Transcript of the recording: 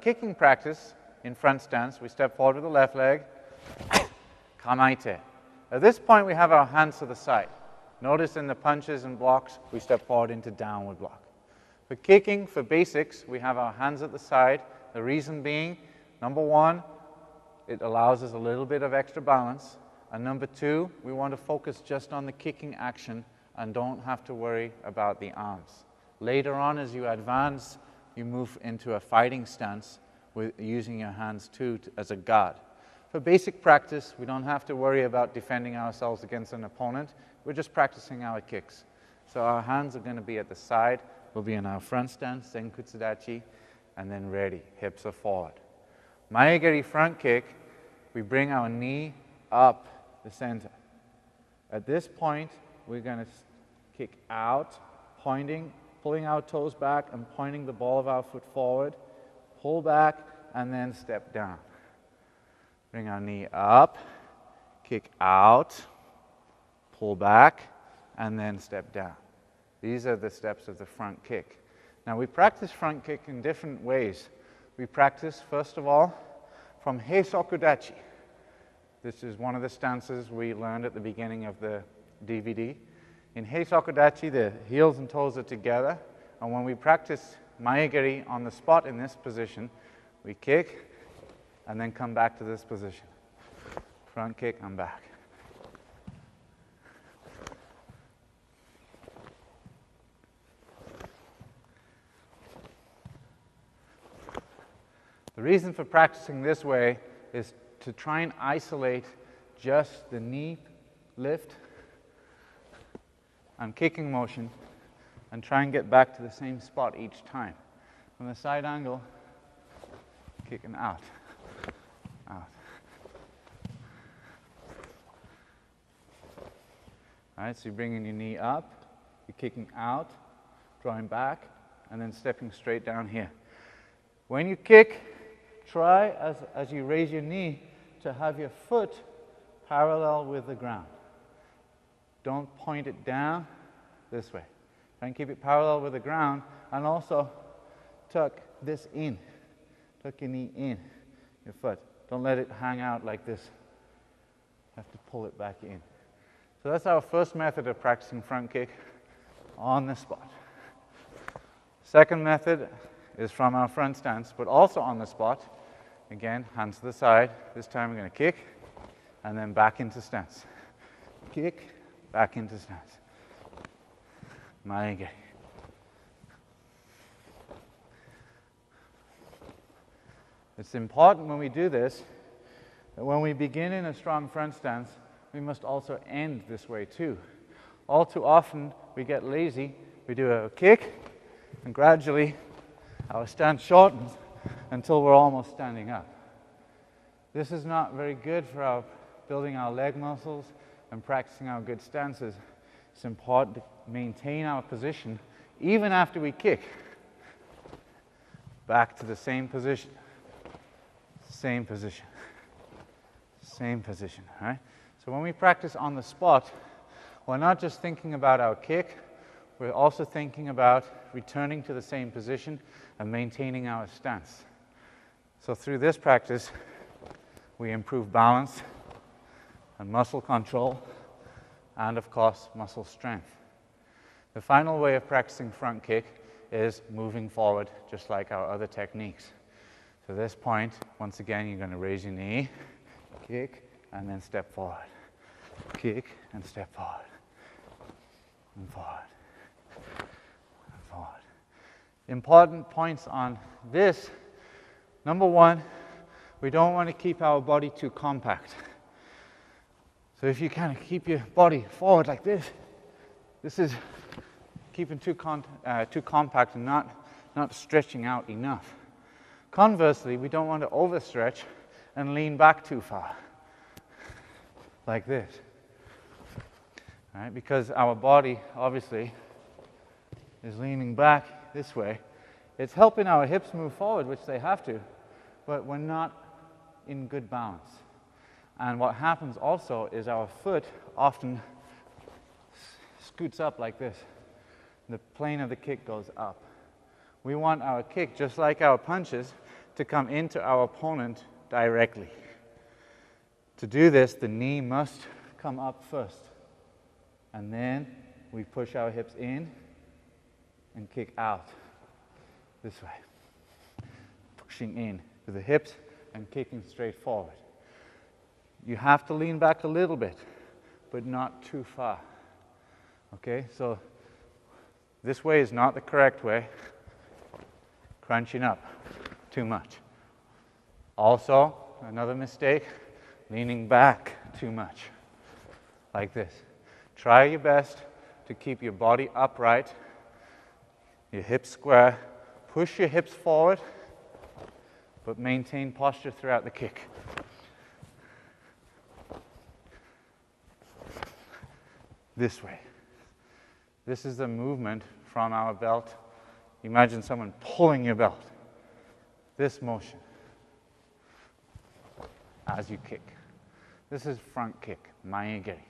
Kicking practice in front stance, we step forward with the left leg, kamaite. At this point, we have our hands to the side. Notice in the punches and blocks, we step forward into downward block. For kicking, for basics, we have our hands at the side. The reason being, number one, it allows us a little bit of extra balance. And number two, we want to focus just on the kicking action and don't have to worry about the arms. Later on, as you advance, you move into a fighting stance with using your hands too as a guard. For basic practice, we don't have to worry about defending ourselves against an opponent. We're just practicing our kicks. So our hands are going to be at the side. We'll be in our front stance, Senkutsudachi, and then ready. Hips are forward. Maegari front kick, we bring our knee up the center. At this point, we're going to kick out, pulling our toes back and pointing the ball of our foot forward. Pull back and then step down. Bring our knee up, kick out, pull back, and then step down. These are the steps of the front kick. Now we practice front kick in different ways. We practice, first of all, from Heisokudachi. This is one of the stances we learned at the beginning of the DVD. In Heisokudachi, the heels and toes are together, and when we practice Maegari on the spot in this position, we kick and then come back to this position. Front kick and back. The reason for practicing this way is to try and isolate just the knee lift and kicking motion and try and get back to the same spot each time. From the side angle, kicking out, out. All right, so you're bringing your knee up, you're kicking out, drawing back, and then stepping straight down here. When you kick, try as you raise your knee to have your foot parallel with the ground. Don't point it down this way. Try and keep it parallel with the ground, and also tuck this in. Tuck your knee in, your foot. Don't let it hang out like this. You have to pull it back in. So that's our first method of practicing front kick on the spot. Second method is from our front stance, but also on the spot. Again, hands to the side. This time we're going to kick, and then back into stance. Kick, back into stance. Maegari. It's important when we do this that when we begin in a strong front stance, we must also end this way too. All too often we get lazy, we do a kick, and gradually our stance shortens until we're almost standing up. This is not very good for building our leg muscles and practicing our good stances. It's important to maintain our position even after we kick. Back to the same position. Same position. Same position, all right? So when we practice on the spot, we're not just thinking about our kick, we're also thinking about returning to the same position and maintaining our stance. So through this practice, we improve balance and muscle control, and of course, muscle strength. The final way of practicing front kick is moving forward, just like our other techniques. To this point, once again, you're going to raise your knee, kick, and then step forward. Kick and step forward. And forward. And forward. Important points on this. Number one, we don't want to keep our body too compact. So if you kind of keep your body forward like this, this is keeping too compact and not stretching out enough. Conversely, we don't want to overstretch and lean back too far, like this. All right, because our body, obviously, is leaning back this way. It's helping our hips move forward, which they have to, but we're not in good balance. And what happens also is our foot often scoots up like this. The plane of the kick goes up. We want our kick, just like our punches, to come into our opponent directly. To do this, the knee must come up first. And then we push our hips in and kick out this way. Pushing in with the hips and kicking straight forward. You have to lean back a little bit, but not too far. Okay, so this way is not the correct way. Crunching up too much. Also, another mistake, leaning back too much, like this. Try your best to keep your body upright, your hips square, push your hips forward, but maintain posture throughout the kick. This way. This is the movement from our belt. Imagine someone pulling your belt. This motion as you kick. This is front kick, mae geri.